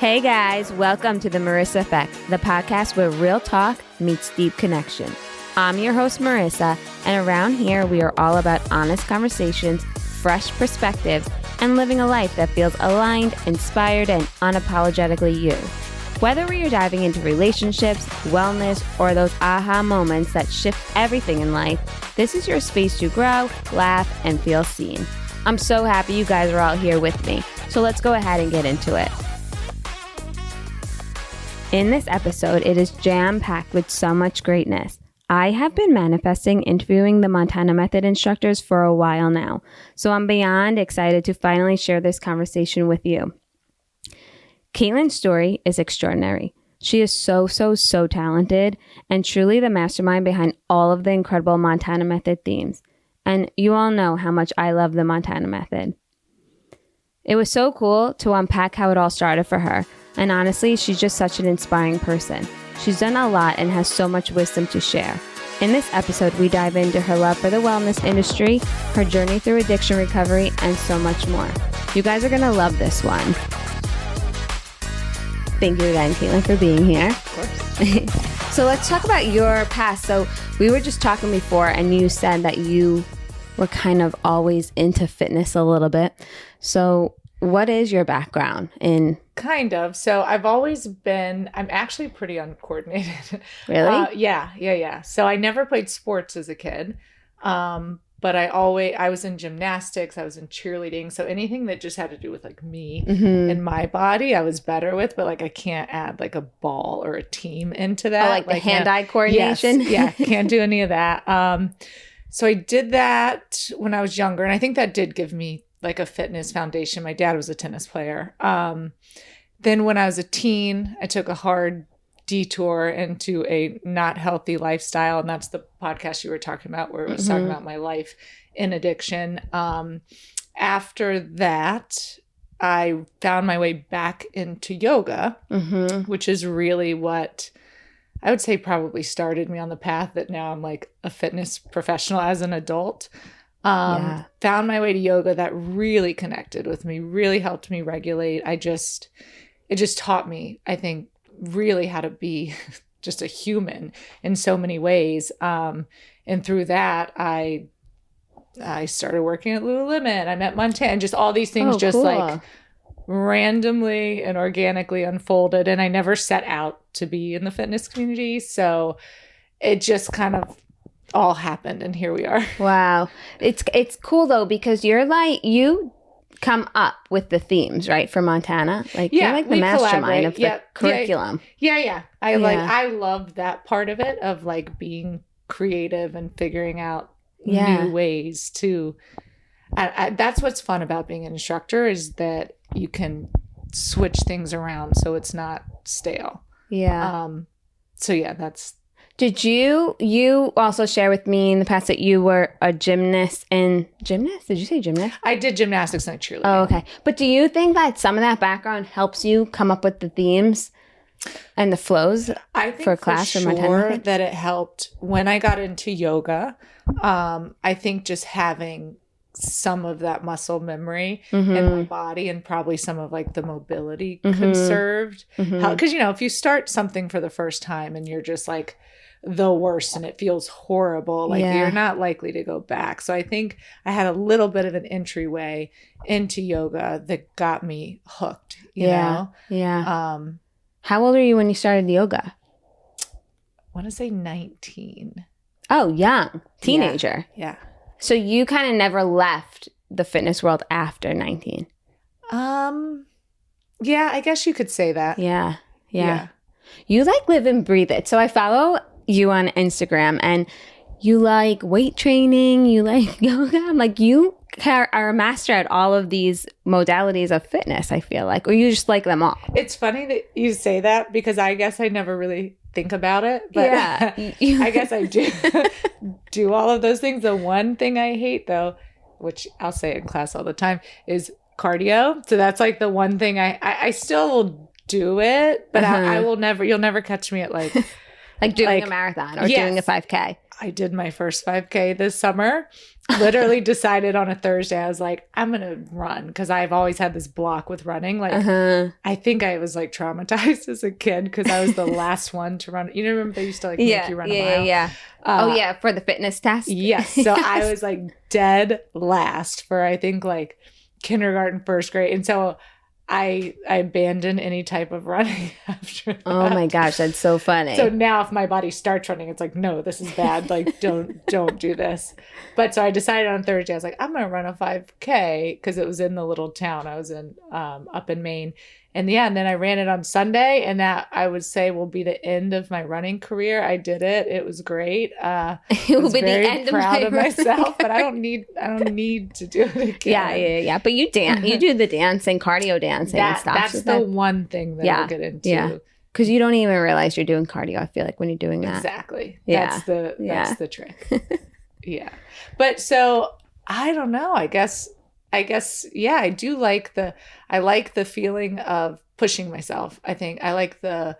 Hey guys, welcome to the Marissa Effect, the podcast where real talk meets deep connection. I'm your host, Marissa, and around here we are all about honest conversations, fresh perspectives, and living a life that feels aligned, inspired, and unapologetically you. Whether we are diving into relationships, wellness, or those aha moments that shift everything in life, this is your space to grow, laugh, and feel seen. I'm so happy you guys are all here with me, so let's go ahead and get into it. In this episode, it is jam-packed with so much greatness. I have been manifesting interviewing the Montana Method instructors for a while now, so I'm beyond excited to finally share this conversation with you. Caitlin's story is extraordinary. She is so talented and truly the mastermind behind all of the incredible Montana Method themes. And you all know how much I love the Montana Method. It was so cool to unpack how it all started for her. And honestly, she's just such an inspiring person. She's done a lot and has so much wisdom to share. In this episode, we dive into her love for the wellness industry, her journey through addiction recovery, and so much more. You guys are going to love this one. Thank you again, Caitlin, for being here. Of course. So let's talk about your past. So we were just talking before, and you said that you were kind of always into fitness a little bit. So what is your background in? Kind of. So I'm actually pretty uncoordinated. Really? Yeah. So I never played sports as a kid. But I was in gymnastics, I was in cheerleading. So anything that just had to do with like me and my body, I was better with, but like I can't add like a ball or a team into that. Oh, like the hand-eye coordination? Yes, yeah, can't do any of that. So I did that when I was younger. And I think that did give me like a fitness foundation. My dad was a tennis player. Then when I was a teen, I took a hard detour into a not healthy lifestyle. And that's the podcast you were talking about where it was talking about my life in addiction. After that, I found my way back into yoga, which is really what I would say probably started me on the path that now I'm like a fitness professional as an adult. Found my way to yoga that really connected with me, really helped me regulate. It just taught me, I think, really how to be just a human in so many ways. And through that, I started working at Lululemon. I met Montana, just all these things like randomly and organically unfolded. And I never set out to be in the fitness community. So it just kind of all happened and here we are. Wow. It's cool though, because you come up with the themes, right, for Montana? Like you're like the mastermind of the curriculum. Yeah. I love that part of it, of like being creative and figuring out new ways to that's what's fun about being an instructor, is that you can switch things around so it's not stale. That's. Did you also share with me in the past that you were a gymnast? Did you say gymnast? I did gymnastics and cheerleading. Oh, okay. But do you think that some of that background helps you come up with the themes and the flows for class? For sure that it helped when I got into yoga. I think just having some of that muscle memory in my body and probably some of like the mobility conserved. Because, if you start something for the first time and you're just like the worst and it feels horrible, like you're not likely to go back. So I think I had a little bit of an entryway into yoga that got me hooked, you know? Yeah. How old are you when you started yoga? I want to say 19. Oh, young. Teenager. Yeah. So you kind of never left the fitness world after 19? Yeah, I guess you could say that. Yeah. You like live and breathe it. So I follow you on Instagram and you like weight training, you like yoga. I'm like, you are a master at all of these modalities of fitness, I feel like, or you just like them all. It's funny that you say that because I guess I never really think about it, but I guess I do all of those things. The one thing I hate though, which I'll say in class all the time, is cardio. So that's like the one thing I still will do it, but I will never, you'll never catch me at like Like doing a marathon or doing a 5K? I did my first 5K this summer. Literally decided on a Thursday, I was like, I'm going to run because I've always had this block with running. Like, I think I was like traumatized as a kid because I was the last one to run. You know, remember they used to like make you run a mile? Yeah. For the fitness test? Yes. So I was like dead last for I think like kindergarten, first grade. And so I abandoned any type of running after that. Oh my gosh, that's so funny. So now if my body starts running, it's like, no, this is bad. Like, don't do this. But so I decided on Thursday, I was like, I'm going to run a 5K because it was in the little town I was in up in Maine. And and then I ran it on Sunday, and that I would say will be the end of my running career. I did it. It was great. It will be the end proud of of myself, but I don't need to do it again. Yeah. But you dance, you do the dancing, cardio dancing and stuff. That's the one thing that I'll get into. Yeah. Because you don't even realize you're doing cardio, I feel like, when you're doing that. Exactly. Yeah. That's the trick. Yeah. But so I don't know. I guess, yeah, I do like the feeling of pushing myself. I think I like the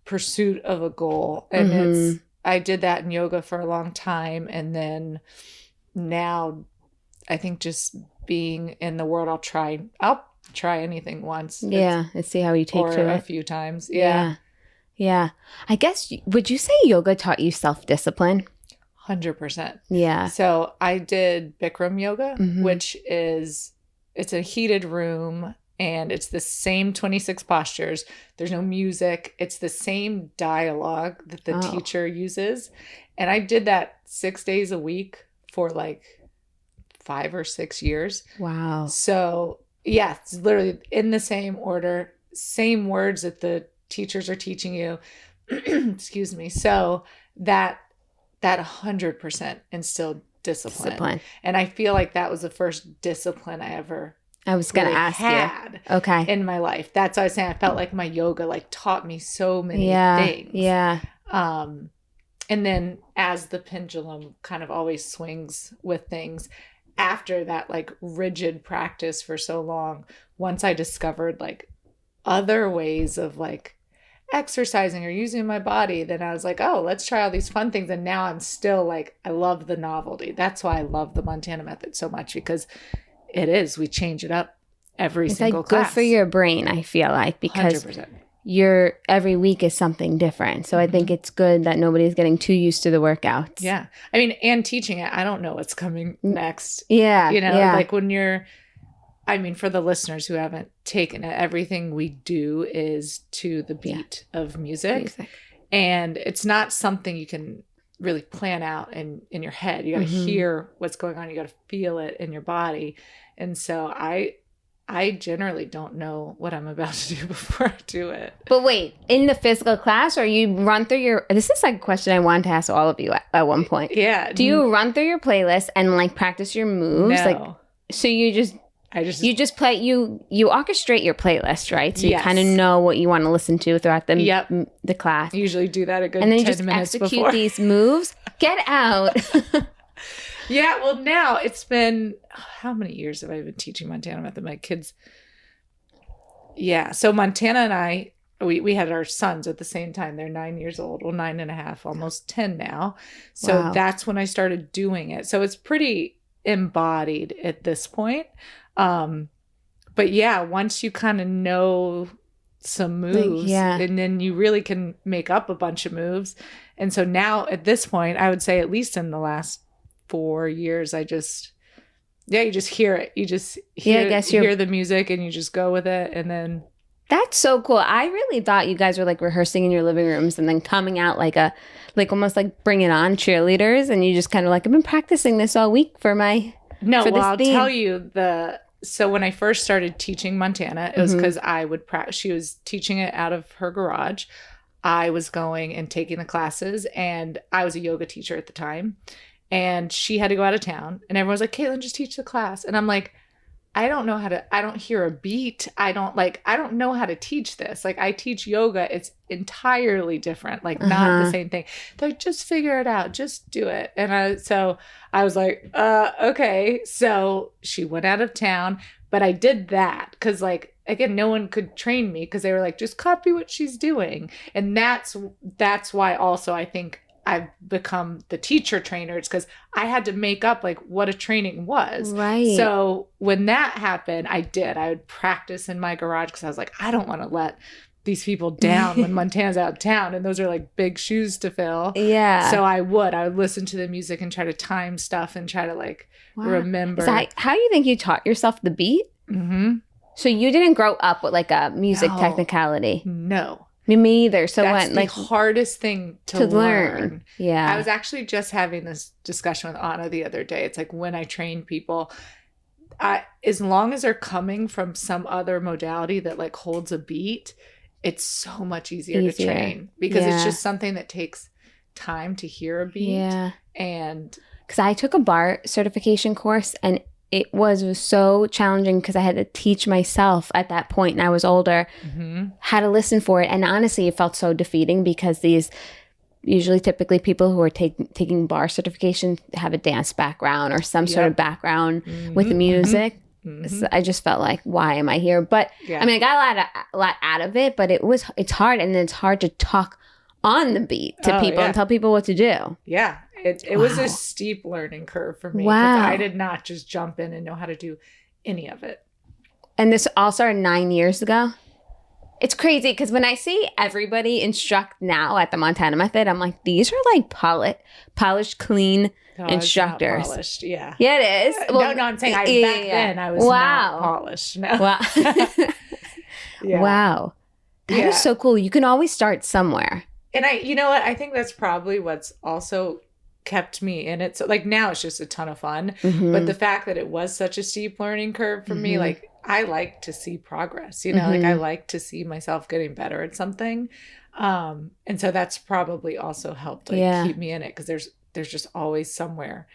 pursuit of a goal. And I did that in yoga for a long time. And then now I think just being in the world, I'll try anything once. Yeah. And see how you take to it. A few times. Yeah. Yeah. I guess, would you say yoga taught you self-discipline? 100%. Yeah. So I did Bikram yoga, which is, it's a heated room and it's the same 26 postures. There's no music. It's the same dialogue that the teacher uses. And I did that 6 days a week for like 5 or 6 years. Wow. So yeah, it's literally in the same order, same words that the teachers are teaching you. Excuse me. So that 100% instilled discipline. And I feel like that was the first discipline I was going to ask you. Okay. In my life. That's what I was saying. I felt like my yoga like taught me so many things. Yeah. And then as the pendulum kind of always swings with things, after that like rigid practice for so long, once I discovered like other ways of like exercising or using my body, then I was like, oh, let's try all these fun things. And now I'm still like, I love the novelty. That's why I love the Montana method so much, because we change it up every single class. Good for your brain, I feel like, because 100%. Every week is something different. So I think it's good that nobody's getting too used to the workouts. Yeah. I mean, and teaching it, I don't know what's coming next. Yeah. You know, like when for the listeners who haven't taken it, everything we do is to the beat of music. And it's not something you can really plan out in your head. You got to hear what's going on. You got to feel it in your body. And so I generally don't know what I'm about to do before I do it. But wait, in the physical class, or you run through this is like a question I wanted to ask all of you at one point. Yeah. Do you run through your playlist and like practice your moves? No. Like, so you just play, you orchestrate your playlist, right? So you kind of know what you want to listen to throughout the class. I usually do that a good 10 minutes before. And then just execute these moves. Get out. Yeah, well, now it's been, how many years have I been teaching Montana method? My kids. Yeah, so Montana and I, we had our sons at the same time. They're 9 years old, 9.5, almost 10 now. So that's when I started doing it. So it's pretty embodied at this point. But yeah, once you kind of know some moves, and then you really can make up a bunch of moves. And so now at this point, I would say at least in the last 4 years, you just hear it. You just hear the music and you just go with it. And then that's so cool. I really thought you guys were like rehearsing in your living rooms and then coming out like almost like Bring It On cheerleaders. And you just kind of like, I've been practicing this all week for my, I'll tell you so when I first started teaching Montana, it was because I would practice. She was teaching it out of her garage. I was going and taking the classes, and I was a yoga teacher at the time. And she had to go out of town, and everyone was like, Caitlin, just teach the class. And I'm like, I don't hear a beat. I don't know how to teach this. Like, I teach yoga. It's entirely different, like not the same thing. They're like, just figure it out. Just do it. And so I was like, okay. So she went out of town, But I did that because, like, again, no one could train me because they were like, just copy what she's doing. And that's why also I think I've become the teacher trainer. It's because I had to make up like what a training was. Right. So when that happened, I would practice in my garage because I was like, I don't want to let these people down when Montana's out of town, and those are like big shoes to fill. Yeah. So I would listen to the music and try to time stuff and try to like remember. Is that how you think you taught yourself the beat? Mm-hmm. So you didn't grow up with like a music No. technicality? No. Me either. So that's when the like hardest thing to learn. Yeah. I was actually just having this discussion with Anna the other day. It's like when I train people, as long as they're coming from some other modality that like holds a beat, it's so much easier. To train because it's just something that takes time to hear a beat. Yeah. And because I took a bar certification course and it was so challenging because I had to teach myself at that point, and I was older, how to listen for it. And honestly, it felt so defeating because these typically people who are taking bar certification have a dance background or some sort of background with the music. So I just felt like, why am I here? But I mean, I got a lot out of it, but it's hard, and it's hard to talk on the beat to people and tell people what to do. Yeah. It was a steep learning curve for me. Wow. I did not just jump in and know how to do any of it. And this all started 9 years ago? It's crazy because when I see everybody instruct now at the Montana Method, I'm like, these are like polished, clean instructors. It's not polished, yeah. Yeah, it is. Well, no, I'm saying back then I was not polished. No. Wow. Wow. That is so cool. You can always start somewhere. And you know what? I think that's probably what's also kept me in it. So like now it's just a ton of fun. But the fact that it was such a steep learning curve for me, like I like to see progress, you know, like I like to see myself getting better at something. And so that's probably also helped like keep me in it because there's just always somewhere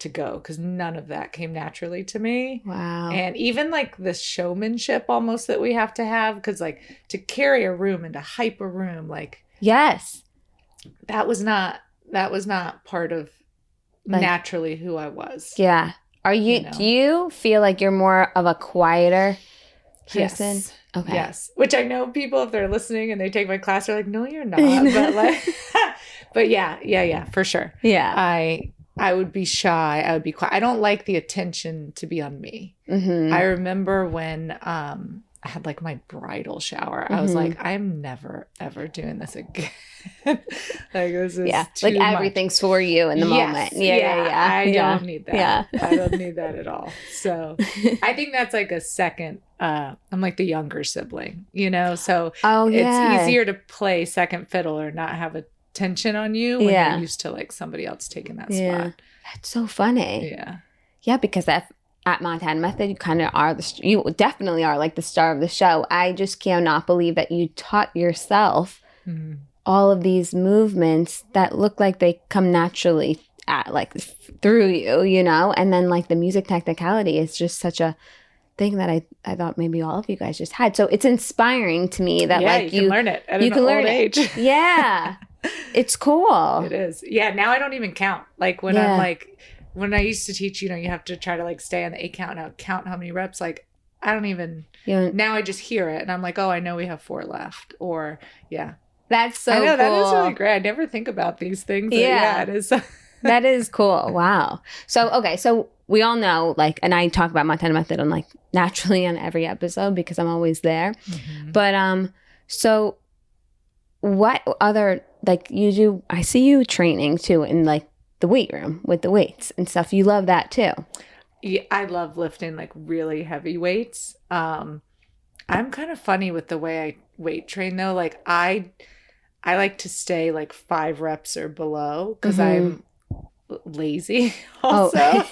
to go because none of that came naturally to me. Wow. And even like the showmanship almost that we have to have because like to carry a room and to hype a room, like yes, that was not part of naturally who I was. Yeah. Are you, do you feel like you're more of a quieter person? Yes. Okay. Yes. Which I know people, if they're listening and they take my class, are like, no, you're not. But like, but yeah, for sure. Yeah. I would be shy. I would be quiet. I don't like the attention to be on me. I remember when, I had like my bridal shower. I was like, I'm never, ever doing this again. Like this is too like everything's for you in the moment. Yeah. I don't need that. Yeah. I don't need that at all. So I think that's like a second, I'm like the younger sibling, you know? So it's easier to play second fiddle or not have attention on you when you're used to like somebody else taking that spot. That's so funny. Yeah. Yeah, because at Montana Method, you kind of are you definitely are like the star of the show. I just cannot believe that you taught yourself all of these movements that look like they come naturally through you, you know? And then like the music technicality is just such a thing that I thought maybe all of you guys just had. So it's inspiring to me that like you can learn it at an old age. Yeah. It's cool. It is. Yeah. Now I don't even count. Like when I'm like, when I used to teach, you know, you have to try to like stay on the 8 count and I would count how many reps. Like I don't even, now I just hear it and I'm like, oh, I know we have 4 left. Or That's so I know, cool. that is really great. I never think about these things. Yeah, it is. That is cool. Wow. So, okay. So we all know like, and I talk about Montana Method on like naturally on every episode because I'm always there. But, so what other, like you do, I see you training too in like the weight room with the weights and stuff. You love that too. Yeah, I love lifting like really heavy weights. I'm kind of funny with the way I weight train though. Like I like to stay like 5 reps or below because I'm lazy also.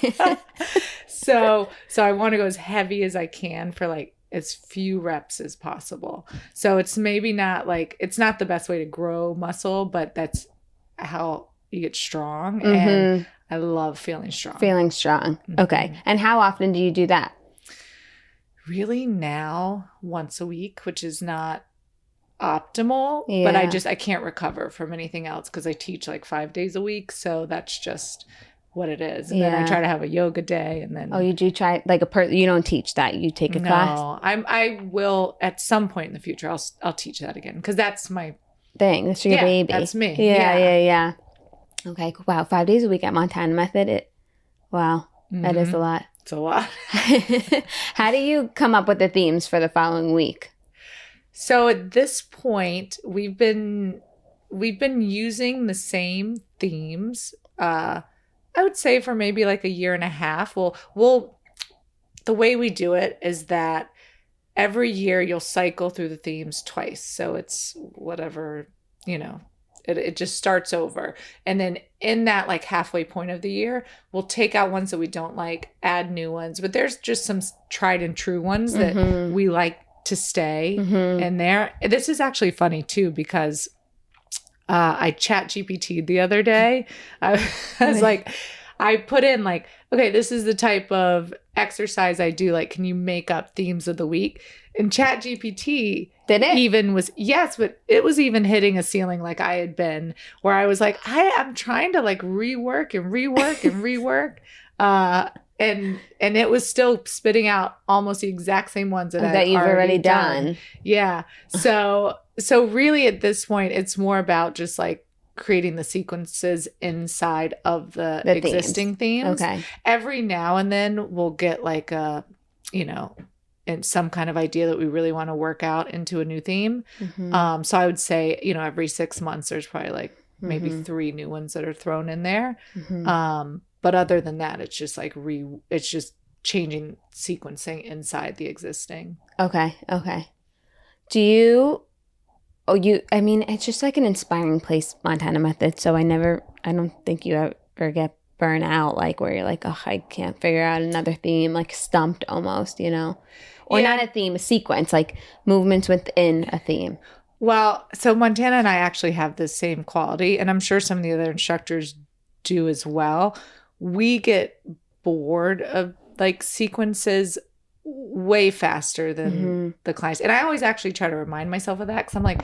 So I want to go as heavy as I can for like as few reps as possible. So it's maybe not like, it's not the best way to grow muscle, but that's how you get strong. And I love feeling strong. Okay. And how often do you do that? Really now once a week, which is not optimal, but I can't recover from anything else because I teach like 5 days a week. So that's just what it is. And then I try to have a yoga day, and then you do try like you don't teach that, you take a class? No, I will at some point in the future. I'll teach that again, because that's my thing. That's your baby. That's me. Yeah. Okay. Wow. 5 days a week at Montana Method. That is a lot. It's a lot. How do you come up with the themes for the following week? So at this point, we've been using the same themes. I would say for maybe like a year and a half. We'll the way we do it is that every year you'll cycle through the themes twice. So it's whatever, it just starts over. And then in that like halfway point of the year, we'll take out ones that we don't like, add new ones. But there's just some tried and true ones that we like to stay in there. This is actually funny too, because I chat GPT'd the other day. I was like, I put in like, okay, this is the type of exercise I do. Like, can you make up themes of the week? And chat GPT did it even was, yes, but it was even hitting a ceiling like I had been, where I was like, I'm trying to like rework. And it was still spitting out almost the exact same ones that you've already done. Yeah. So really at this point, it's more about just like creating the sequences inside of the existing themes. Okay. Every now and then we'll get like and some kind of idea that we really want to work out into a new theme. So I would say, every 6 months, there's probably like maybe 3 new ones that are thrown in there. But other than that, it's just like it's just changing sequencing inside the existing. Okay. Do you, I mean, it's just like an inspiring place, Montana Method. So I don't think you ever get burnt out, like where you're like, oh, I can't figure out another theme, like stumped almost, or not a theme, a sequence, like movements within a theme. Well, so Montana and I actually have the same quality, and I'm sure some of the other instructors do as well. We get bored of like sequences way faster than the clients. And I always actually try to remind myself of that, because I'm like,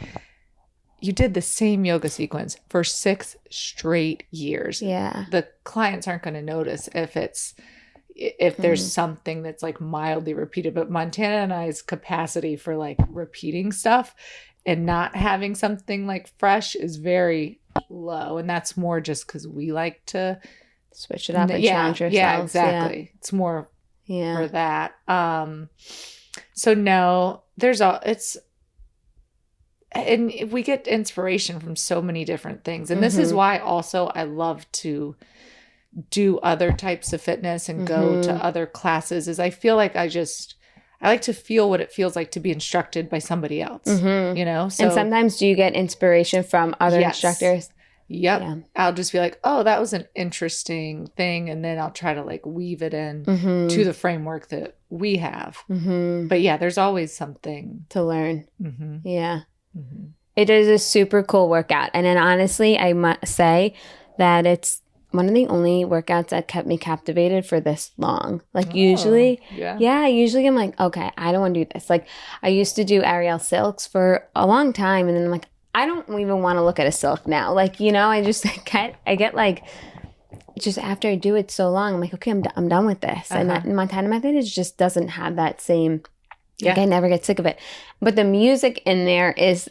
you did the same yoga sequence for 6 straight years. Yeah. The clients aren't going to notice if there's something that's like mildly repeated. But Montana and I's capacity for like repeating stuff and not having something like fresh is very low. And that's more just because we like to switch it up and challenge ourselves. Yeah, exactly. Yeah. It's more for that. So no, and we get inspiration from so many different things. And this is why also I love to do other types of fitness and go to other classes, is I feel like I like to feel what it feels like to be instructed by somebody else, So, and sometimes do you get inspiration from other instructors? Yep. Yeah. I'll just be like, oh, that was an interesting thing. And then I'll try to like weave it in to the framework that we have. But yeah, there's always something to learn. Yeah. It is a super cool workout. And then honestly, I must say that it's one of the only workouts that kept me captivated for this long. Like usually I'm like, okay, I don't want to do this. Like I used to do Ariel silks for a long time. And then I'm like, I don't even want to look at a silk now. Like, I just I get like, just after I do it so long, I'm like, okay, I'm done with this. And that Montana Method just doesn't have that same, like I never get sick of it. But the music in there is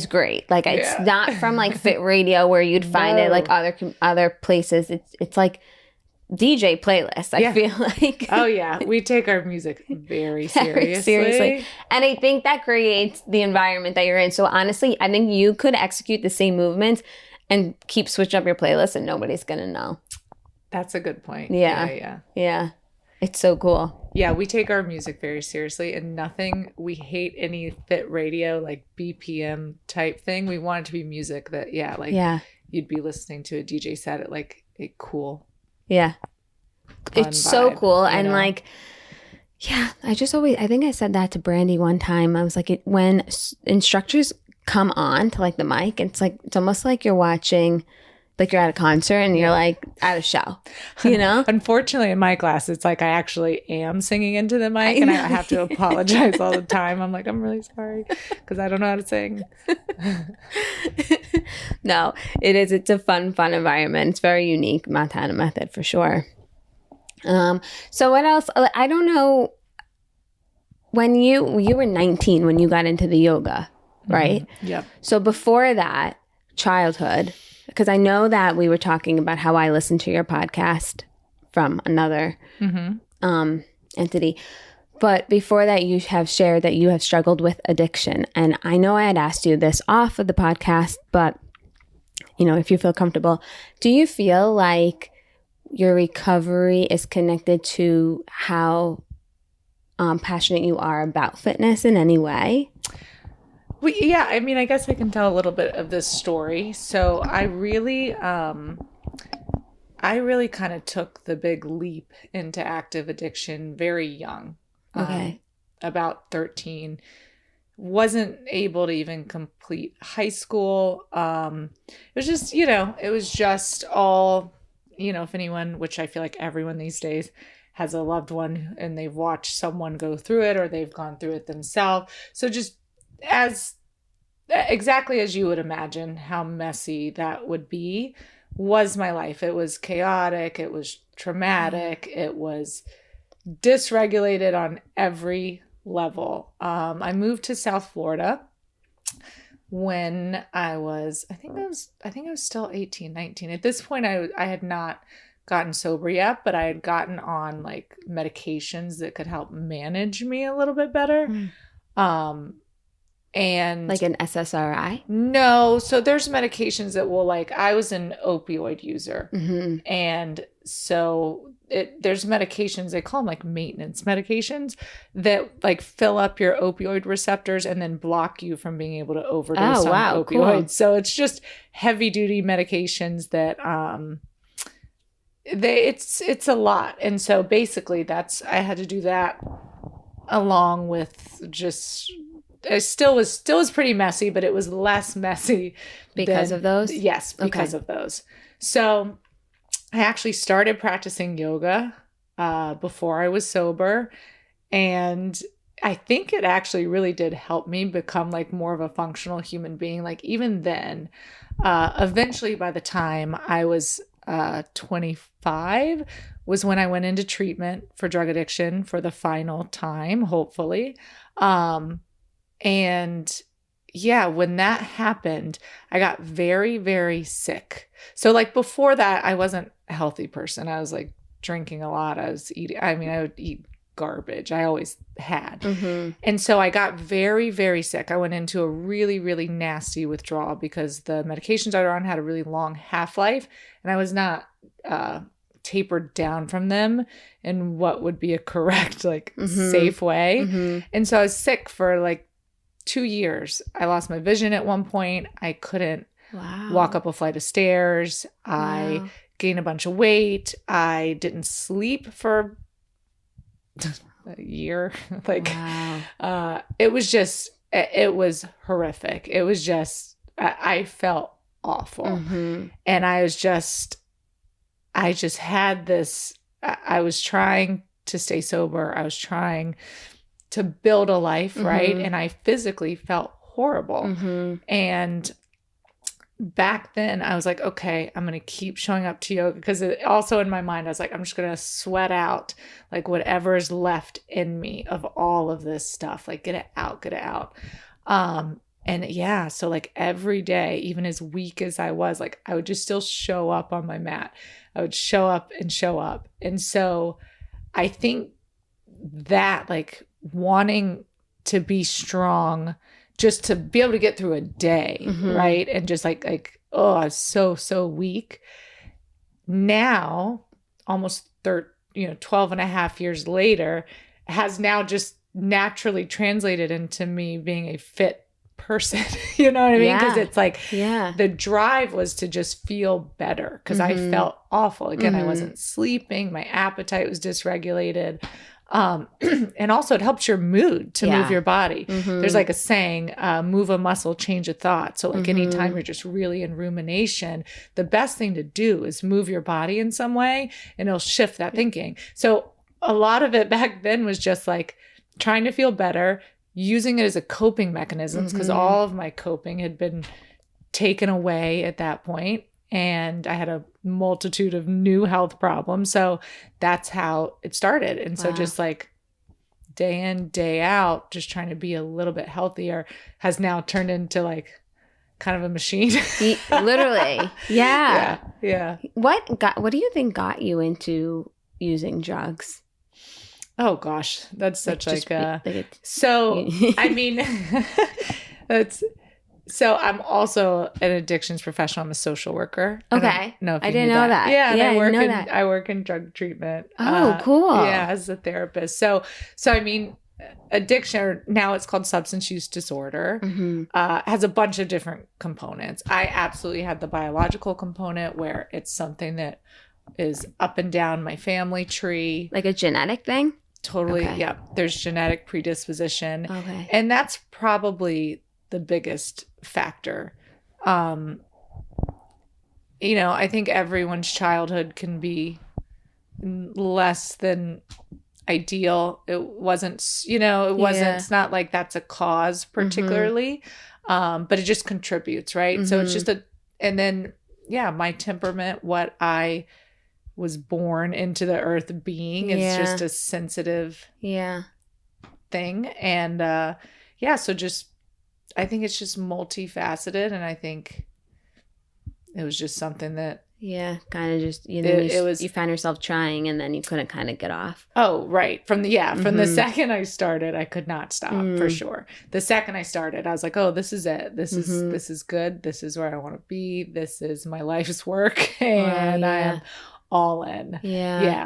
great. Like it's not from like Fit Radio where you'd find it like other places. It's like DJ playlist, I feel like. Oh yeah, we take our music very seriously. And I think that creates the environment that you're in. So honestly, I think you could execute the same movements and keep switching up your playlist and nobody's gonna know. That's a good point. Yeah. It's so cool. Yeah, we take our music very seriously, and we hate any Fit Radio like BPM type thing. We want it to be music that you'd be listening to a DJ set at like a cool it's so vibe, cool. And like, I think I said that to Brandy one time. I was like, when instructors come on to like the mic, it's like, it's almost like you're watching like you're at a concert and you're like at a show, you know? Unfortunately, in my class, it's like I actually am singing into the mic and I have to apologize all the time. I'm like, I'm really sorry because I don't know how to sing. No, it is. It's a fun environment. It's very unique, Montana method for sure. So what else? I don't know. When you were 19 when you got into the yoga, right? Yep. So before that, childhood, because I know that we were talking about how I listened to your podcast from another entity. But before that, you have shared that you have struggled with addiction. And I know I had asked you this off of the podcast, but, you know, if you feel comfortable, do you feel like your recovery is connected to how passionate you are about fitness in any way? Well, yeah, I mean, I guess I can tell a little bit of this story. So I really kind of took the big leap into active addiction very young. Okay. About 13. Wasn't able to even complete high school. It was just, you know, it was just all, you know, if anyone, which I feel like everyone these days has a loved one and they've watched someone go through it or they've gone through it themselves. So just exactly as you would imagine how messy that would be was my life. It was chaotic. It was traumatic. It was dysregulated on every level. I moved to South Florida when I was, I think I was still 18, 19. At this point, I had not gotten sober yet, but I had gotten on like medications that could help manage me a little bit better. And like an SSRI? No. So there's medications that will like, I was an opioid user. And so there's medications, they call them like maintenance medications that like fill up your opioid receptors and then block you from being able to overdose on opioids. Cool. So it's just heavy duty medications that, it's a lot. And so basically I had to do that along with just, it still was pretty messy, but it was less messy because of those. Yes, because of those. So I actually started practicing yoga before I was sober, and I think it actually really did help me become like more of a functional human being. Like even then, eventually by the time I was 25 was when I went into treatment for drug addiction for the final time, hopefully. And yeah, when that happened, I got very, very sick. So like before that, I wasn't a healthy person. I was like drinking a lot. I was eating, I mean, I would eat garbage. I always had. And so I got very, very sick. I went into a really, really nasty withdrawal because the medications I was on had a really long half-life and I was not tapered down from them in what would be a correct, like safe way. And so I was sick for like 2 years. I lost my vision at one point. I couldn't walk up a flight of stairs. I gained a bunch of weight. I didn't sleep for a year. Like, it was horrific. It was just, I felt awful. And I just had this, I was trying to stay sober. I was trying to build a life, right? And I physically felt horrible. And back then I was like, okay, I'm going to keep showing up to yoga because also in my mind, I was like, I'm just going to sweat out like whatever's left in me of all of this stuff, like get it out. And yeah, so like every day, even as weak as I was, like I would just still show up on my mat. I would show up. And so I think that like wanting to be strong just to be able to get through a day, right? And just like, oh, I was so weak. Now, almost 12 and a half years later, has now just naturally translated into me being a fit person. You know what I mean? Because it's like the drive was to just feel better because I felt awful. Again, I wasn't sleeping. My appetite was dysregulated. And also it helps your mood to move your body. Mm-hmm. There's like a saying, move a muscle, change a thought. So like anytime you're just really in rumination, the best thing to do is move your body in some way and it'll shift that thinking. So a lot of it back then was just like trying to feel better, using it as a coping mechanisms because all of my coping had been taken away at that point. And I had a multitude of new health problems. So that's how it started. And so just like day in, day out, just trying to be a little bit healthier has now turned into like kind of a machine. Literally. Yeah. Yeah. What do you think got you into using drugs? Oh gosh, that's such so I mean, so I'm also an addictions professional. I'm a social worker. Okay. I didn't know that. Yeah. And Yeah, I work in drug treatment. Oh, cool. Yeah. As a therapist. So I mean, addiction, or now it's called substance use disorder, has a bunch of different components. I absolutely had the biological component where it's something that is up and down my family tree. Like a genetic thing? Totally. Okay. Yeah. There's genetic predisposition. Okay. And that's probably the biggest factor. I think everyone's childhood can be less than ideal. It wasn't, it's not like that's a cause particularly, but it just contributes, right? So it's just and then, my temperament, what I was born into the earth being, it's just a sensitive thing. And, so just, I think it's just multifaceted, and I think it was just something that kind of just you found yourself trying, and then you couldn't kind of get off. Oh, right. From the second I started, I could not stop for sure. The second I started, I was like, oh, this is it. This is good. This is where I want to be. This is my life's work, and I am all in.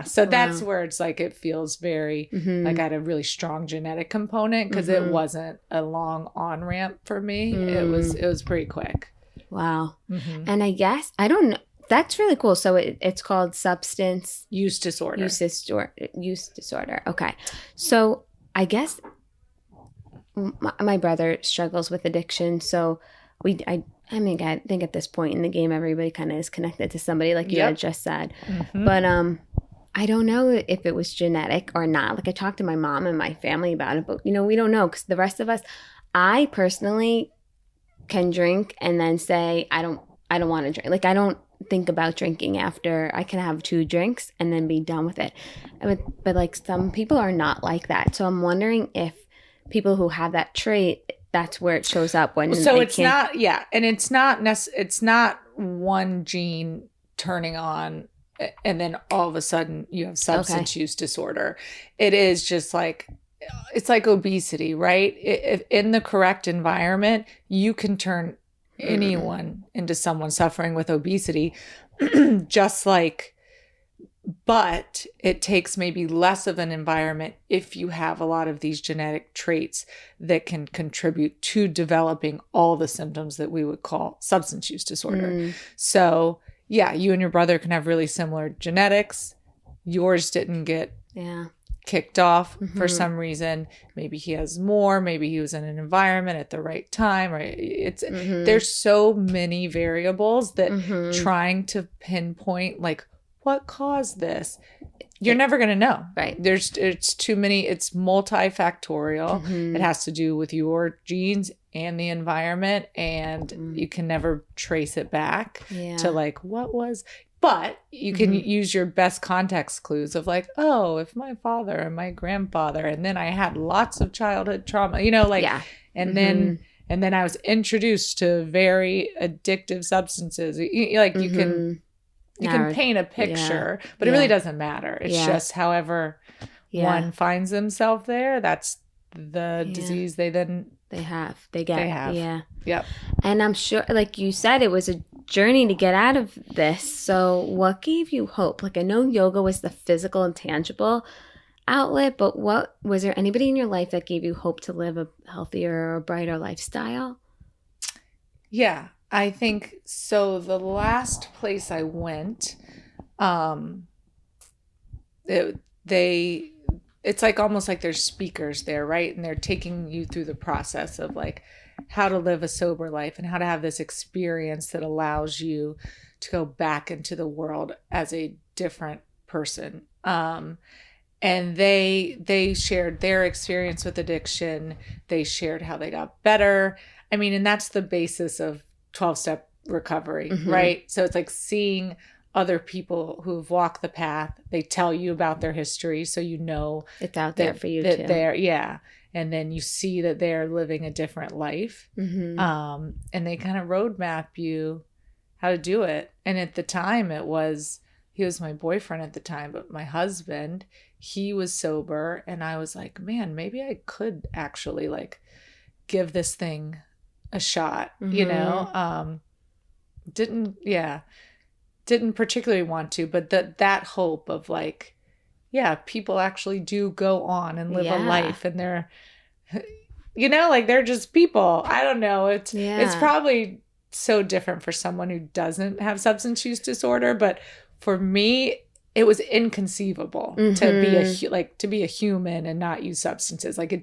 So that's where it's like it feels very like I had a really strong genetic component because it wasn't a long on ramp for me. It was pretty quick. Wow. And I guess I don't know. That's really cool. So it's called substance use disorder. Use disorder. Okay. So I guess my brother struggles with addiction. So I think at this point in the game, everybody kind of is connected to somebody, like you had just said. But I don't know if it was genetic or not. Like I talked to my mom and my family about it, but we don't know because the rest of us, I personally can drink and then say I don't want to drink. Like I don't think about drinking after. I can have 2 drinks and then be done with it. But like some people are not like that. So I'm wondering if people who have that trait, that's where it shows up when. So it's not, and it's not one gene turning on and then all of a sudden you have substance use disorder. It is just like, it's like obesity, right? If in the correct environment, you can turn anyone into someone suffering with obesity, but it takes maybe less of an environment if you have a lot of these genetic traits that can contribute to developing all the symptoms that we would call substance use disorder. So you and your brother can have really similar genetics. Yours didn't get kicked off for some reason. Maybe he has more, maybe he was in an environment at the right time, right? It's there's so many variables that trying to pinpoint like what caused this, you're never going to know. Right. It's too many, it's multifactorial. It has to do with your genes and the environment, and you can never trace it back to like what was. But you can use your best context clues of like, oh, if my father and my grandfather, and then I had lots of childhood trauma, and then I was introduced to very addictive substances. You can paint a picture, but it really doesn't matter. It's just however one finds themselves there, that's the disease they have. Yeah. Yep. And I'm sure, like you said, it was a journey to get out of this. So what gave you hope? Like I know yoga was the physical and tangible outlet, but was there anybody in your life that gave you hope to live a healthier or brighter lifestyle? Yeah, I think so. The last place I went, it's like almost like there's speakers there, right? And they're taking you through the process of like how to live a sober life and how to have this experience that allows you to go back into the world as a different person. And they shared their experience with addiction. They shared how they got better. I mean, and that's the basis of 12-step recovery, right? So it's like seeing other people who've walked the path. They tell you about their history, so you know it's out there for you too. And then you see that they're living a different life. And they kind of roadmap you how to do it. And at the time, he was my boyfriend at the time, but my husband, he was sober, and I was like, man, maybe I could actually like give this thing a shot, you know? Didn't particularly want to, but that hope of like, yeah, people actually do go on and live a life, and they're, you know, like they're just people. I don't know. It's probably so different for someone who doesn't have substance use disorder, but for me, it was inconceivable to be a human and not use substances. Like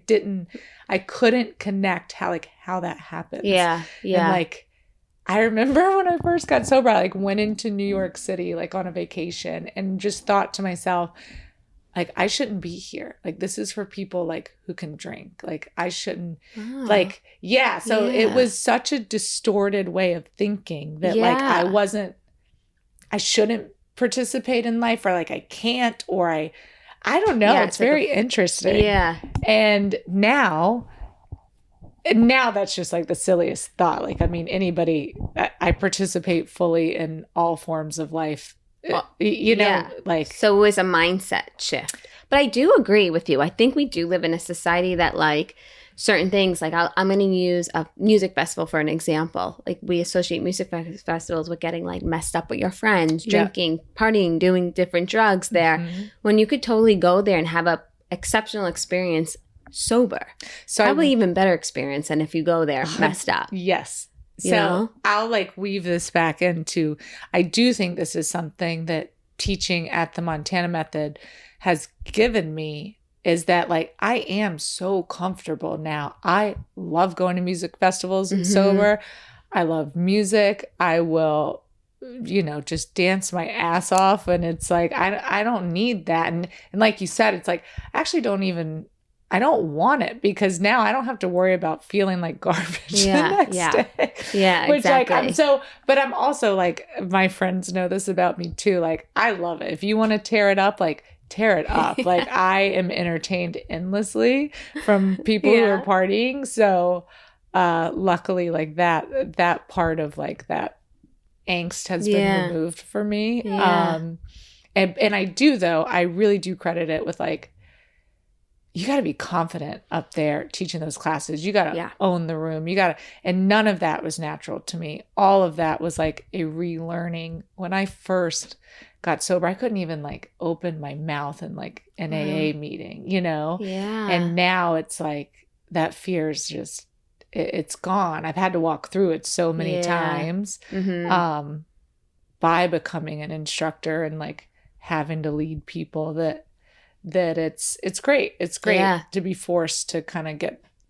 I couldn't connect how that happens. Yeah. Yeah. And like, I remember when I first got sober, I like went into New York City, like on a vacation, and just thought to myself, like, I shouldn't be here. Like, this is for people like who can drink. Like, I shouldn't it was such a distorted way of thinking that like I shouldn't participate in life, or like I can't, or I don't know. It's like very interesting. Yeah. And now that's just like the silliest thought. Like, I mean, I participate fully in all forms of life, like. So it was a mindset shift. But I do agree with you. I think we do live in a society that like certain things, like I'm going to use a music festival for an example. Like we associate music festivals with getting like messed up with your friends, drinking, partying, doing different drugs there, when you could totally go there and have a exceptional experience sober. So probably even better experience than if you go there messed up. Yes. So I'll like weave this back into, I do think this is something that teaching at the Montana Method has given me, is that like I am so comfortable now. I love going to music festivals sober. I love music. I will, just dance my ass off. And it's like, I don't need that. And like you said, it's like, I actually I don't want it, because now I don't have to worry about feeling like garbage the next day. Yeah, Which exactly. like, but I'm also like, my friends know this about me too. Like, I love it. If you want to tear it up, like tear it up. Like I am entertained endlessly from people who are partying. So luckily like that part of like that angst has been removed for me. And I really do credit it with like, you got to be confident up there teaching those classes. You got to own the room. And none of that was natural to me. All of that was like a relearning. When I first got sober, I couldn't even like open my mouth in like an AA meeting, Yeah. And now it's like that fear is just, it's gone. I've had to walk through it so many times by becoming an instructor and like having to lead people that it's great. It's great to be forced to kind of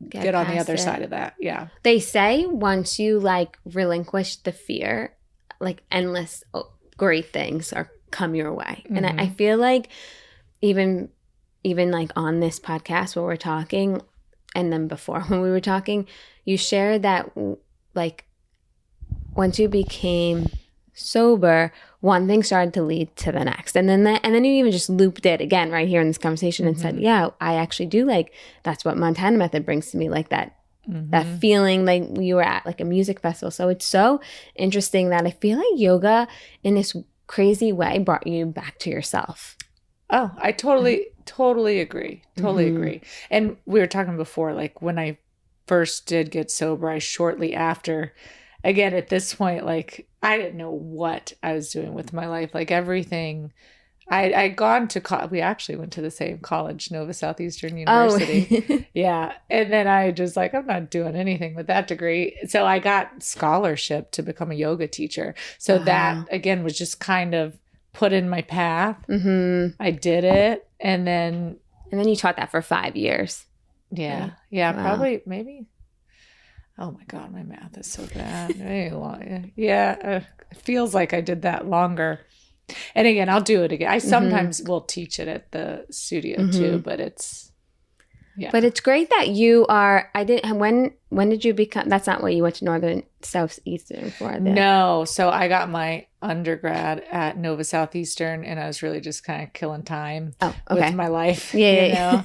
get on the other side of that. Yeah. They say once you like relinquish the fear, like endless great things come your way. And I feel like even like on this podcast where we're talking, and then before when we were talking, you shared that like once you became sober, one thing started to lead to the next, and then you even just looped it again right here in this conversation and said, I actually do like, that's what Montana Method brings to me, like that feeling like you were at like a music festival. So it's so interesting that I feel like yoga in this crazy way brought you back to yourself. Oh, I totally agree. Totally agree. And we were talking before, like when I first did get sober, I shortly after, again, at this point, like I didn't know what I was doing with my life. Like everything, I'd gone to we actually went to the same college, Nova Southeastern University. Oh. Yeah. And then I just like, I'm not doing anything with that degree. So I got scholarship to become a yoga teacher. So that again was just kind of put in my path. I did it. And then And then you taught that for 5 years. Yeah. Right? Yeah. Wow. Probably, maybe. Oh my God, my math is so bad. Very long. Yeah. It feels like I did that longer. And again, I'll do it again. I sometimes will teach it at the studio too, but it's, yeah. But it's great that when did you become, that's not what you went to Northern Southeastern for. No. So I got my undergrad at Nova Southeastern, and I was really just kind of killing time with my life, you know?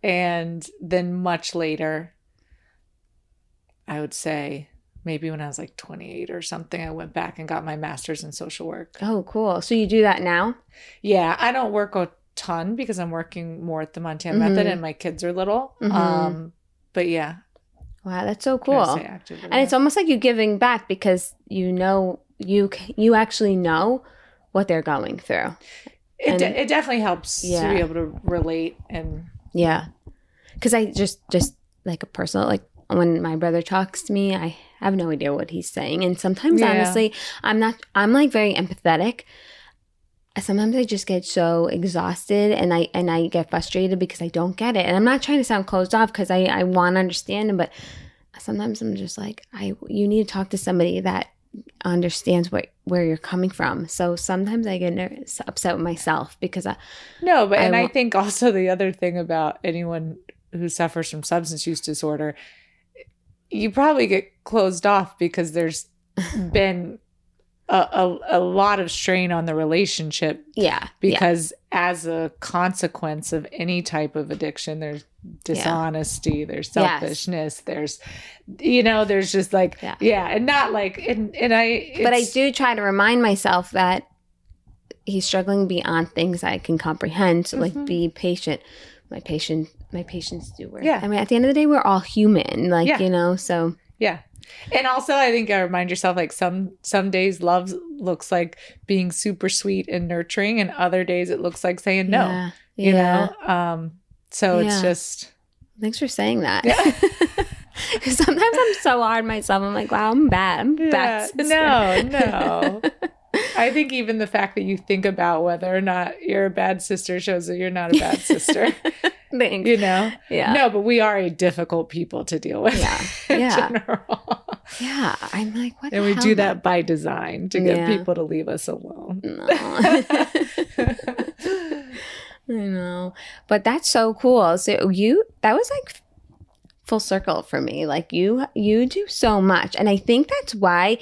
And then much later, I would say maybe when I was like 28 or something, I went back and got my master's in social work. Oh, cool. So you do that now? Yeah. I don't work a ton because I'm working more at the Montana Method and my kids are little. But yeah. Wow, that's so cool. And it's almost like you giving back because you know, you actually know what they're going through. It definitely helps to be able to relate and. Yeah. Because I just like a personal, like when my brother talks to me, I have no idea what he's saying. And sometimes, honestly, I'm like very empathetic. Sometimes I just get so exhausted and I get frustrated because I don't get it. And I'm not trying to sound closed off because I want to understand him, but sometimes I'm just like, you need to talk to somebody that understands where you're coming from. So sometimes I get upset with myself because I think also the other thing about anyone who suffers from substance use disorder, you probably get closed off because there's been a lot of strain on the relationship. Yeah. Because as a consequence of any type of addiction, there's dishonesty, there's selfishness, there's, there's just like, and not like, but I do try to remind myself that he's struggling beyond things I can comprehend. So like be patient. My patience do work. Yeah. I mean, at the end of the day, we're all human, so. Yeah. And also, I think I remind yourself, like some days love looks like being super sweet and nurturing, and other days it looks like saying no. You know, so it's just. Thanks for saying that. Because sometimes I'm so hard on myself. I'm like, wow, I'm bad. I'm bad sister. No. I think even the fact that you think about whether or not you're a bad sister shows that you're not a bad sister. Thanks. Yeah. No, but we are a difficult people to deal with. In general. Yeah. I'm like, what? And we do that by design to get people to leave us alone. No. I know, but that's so cool. So that was like full circle for me. Like you do so much, and I think that's why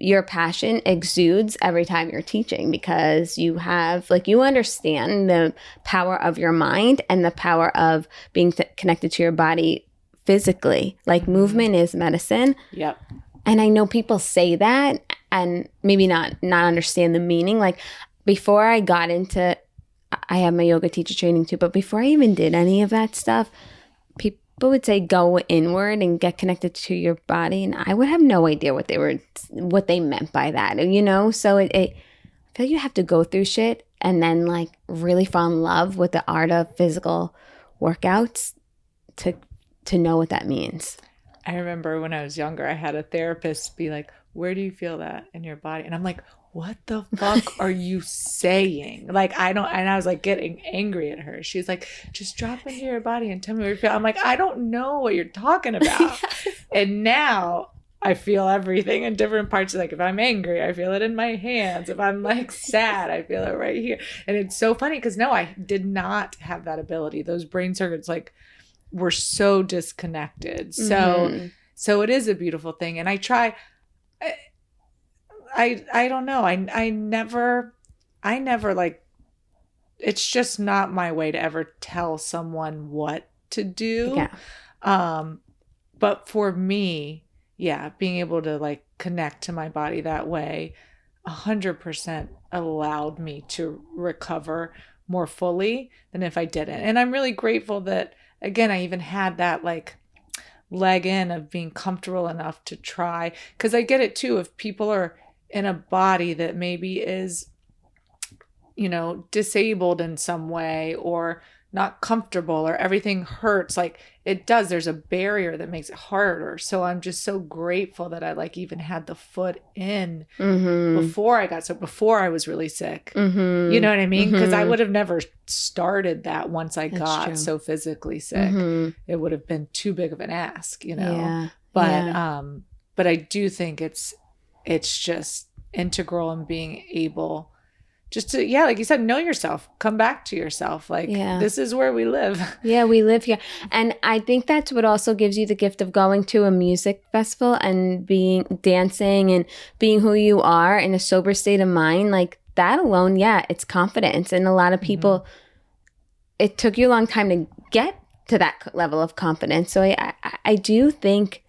your passion exudes every time you're teaching, because you have, like, you understand the power of your mind and the power of being connected to your body physically. Like movement is medicine. Yep. And I know people say that and maybe not understand the meaning. Like before I got into, I have my yoga teacher training too, but before I even did any of that stuff, people would say go inward and get connected to your body, and I would have no idea what they meant by that, so I feel like you have to go through shit and then like really fall in love with the art of physical workouts to know what that means. I remember when I was younger, I had a therapist be like, where do you feel that in your body? And I'm like, what the fuck are you saying? Like, and I was like getting angry at her. She's like, just drop into your body and tell me where you feel. I'm like, I don't know what you're talking about. And now I feel everything in different parts. Like if I'm angry, I feel it in my hands. If I'm like sad, I feel it right here. And it's so funny because no, I did not have that ability. Those brain circuits like were so disconnected. So it is a beautiful thing. And I try, I don't know. I never like, it's just not my way to ever tell someone what to do. Yeah. But for me, being able to like connect to my body that way 100% allowed me to recover more fully than if I didn't. And I'm really grateful that, again, I even had that like leg in of being comfortable enough to try. Because I get it too, if people are in a body that maybe is, disabled in some way or not comfortable or everything hurts. Like it does. There's a barrier that makes it harder. So I'm just so grateful that I like even had the foot in before I was really sick. You know what I mean? Because I would have never started that once I got so physically sick. It would have been too big of an ask, you know? Yeah. But I do think it's just integral in being able just to, like you said, know yourself, come back to yourself. Like, this is where we live. Yeah, we live here. And I think that's what also gives you the gift of going to a music festival and dancing and being who you are in a sober state of mind. Like that alone, it's confidence. And a lot of people, it took you a long time to get to that level of confidence. So I do think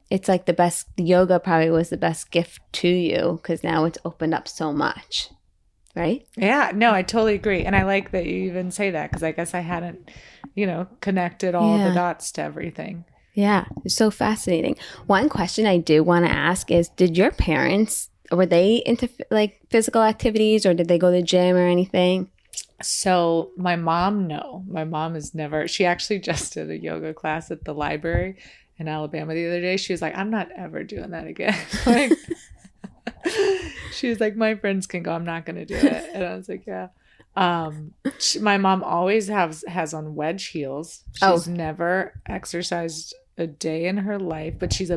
it's like the yoga probably was the best gift to you because now it's opened up so much. Right? Yeah, no, I totally agree. And I like that you even say that because I guess I hadn't, connected all the dots to everything. Yeah, it's so fascinating. One question I do want to ask is, did your parents, were they into like physical activities or did they go to the gym or anything? So my mom, no. My mom is never, she actually just did a yoga class at the library in Alabama the other day. She was like, I'm not ever doing that again. Like, she was like, my friends can go, I'm not going to do it. And I was like, yeah. My mom always has on wedge heels. She's never exercised a day in her life, but she's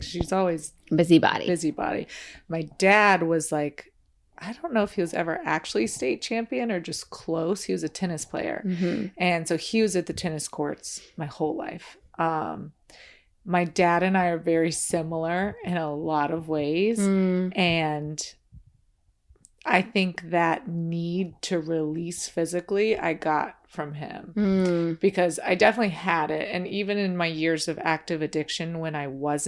she's always busybody. My dad was like, I don't know if he was ever actually state champion or just close. He was a tennis player. And so he was at the tennis courts my whole life. My dad and I are very similar in a lot of ways. And I think that need to release physically, I got from him because I definitely had it. And even in my years of active addiction, when I was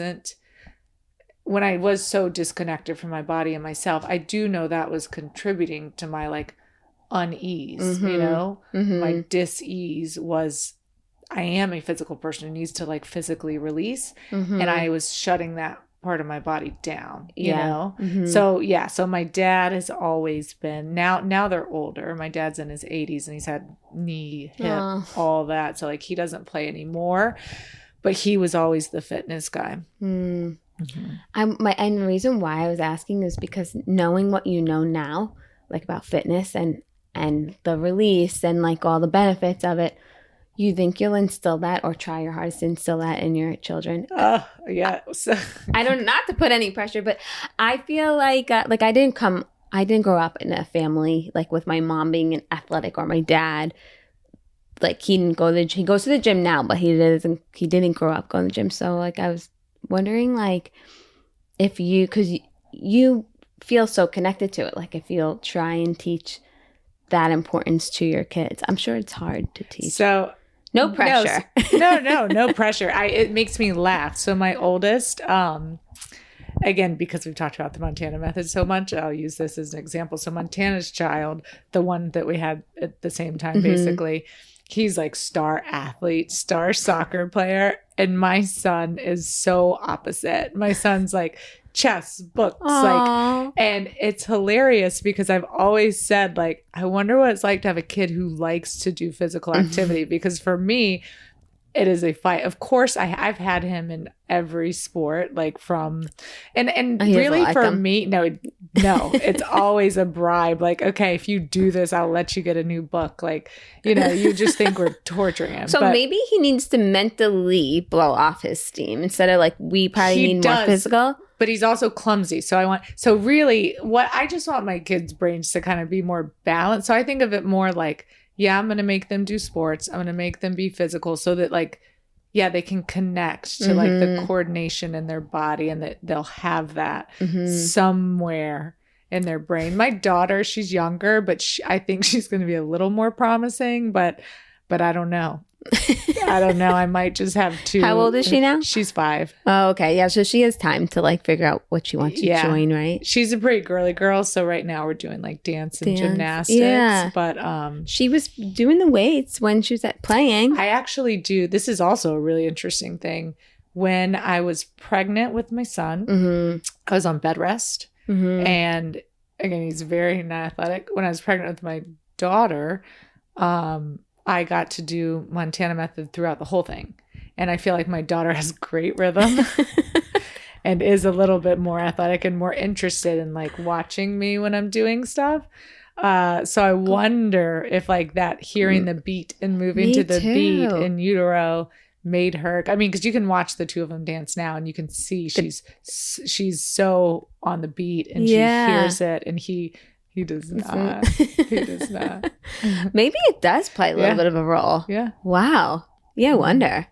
so disconnected from my body and myself, I do know that was contributing to my like unease, my dis-ease was, I am a physical person who needs to like physically release. And I was shutting that part of my body down, you know? So my dad has always been, now they're older. My dad's in his 80s and he's had knee, hip, all that. So like he doesn't play anymore, but he was always the fitness guy. And the reason why I was asking is because knowing what you know now, like about fitness and the release and like all the benefits of it, you think you'll instill that or try your hardest to instill that in your children? Yeah. So. I don't, not to put any pressure, but I feel like I didn't grow up in a family like with my mom being an athletic or my dad. Like he goes to the gym now, but he didn't grow up going to the gym. So like I was wondering like if because you feel so connected to it, like if you'll try and teach that importance to your kids. I'm sure it's hard to teach. So no pressure. No pressure. It makes me laugh. So my oldest, again, because we've talked about the Montana method so much, I'll use this as an example. So Montana's child, the one that we had at the same time, basically, he's like star athlete, star soccer player. And my son is so opposite. My son's like chess, books, like, and it's hilarious because I've always said, like, I wonder what it's like to have a kid who likes to do physical activity. Because for me, it is a fight. Of course, I've had him in every sport, like from, and really for me, no, it's always a bribe. Like, okay, if you do this, I'll let you get a new book. Like, you just think we're torturing him. So maybe he needs to mentally blow off his steam instead of like, we probably need more physical. But he's also clumsy. So really what I just want my kids' brains to kind of be more balanced. So I think of it more like, I'm going to make them do sports. I'm going to make them be physical so that like, they can connect to like the coordination in their body and that they'll have that somewhere in their brain. My daughter, she's younger, but I think she's going to be a little more promising, but I don't know. I might just have to. How old is she now? She's 5. Oh, okay. Yeah. So she has time to like figure out what she wants to join, right? She's a pretty girly girl. So right now we're doing like dance and gymnastics. Yeah. But she was doing the weights when she was playing. I actually do. This is also a really interesting thing. When I was pregnant with my son, I was on bed rest. And again, he's very non-athletic. When I was pregnant with my daughter, I got to do Montana method throughout the whole thing. And I feel like my daughter has great rhythm and is a little bit more athletic and more interested in like watching me when I'm doing stuff. So I wonder if like that hearing the beat and moving to the beat in utero made her, I mean, because you can watch the two of them dance now and you can see she's so on the beat and she hears it, and he does not. He does not. Maybe it does play a little bit of a role. Yeah. Wow. Yeah, I wonder.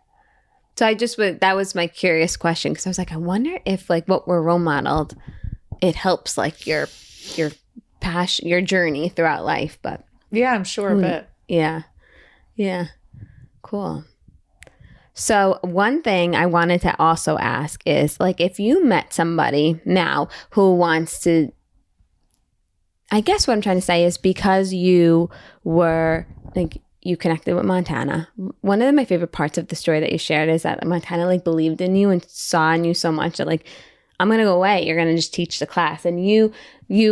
So that was my curious question, because I was like, I wonder if like what we're role modeled, it helps like your passion, your journey throughout life. But yeah, I'm sure a bit. Yeah. Cool. So one thing I wanted to also ask is, like, if you met somebody now who wants to, I guess what I'm trying to say is, because you were like, you connected with Montana. One of my favorite parts of the story that you shared is that Montana like believed in you and saw in you so much that like, I'm going to go away. You're going to just teach the class. And you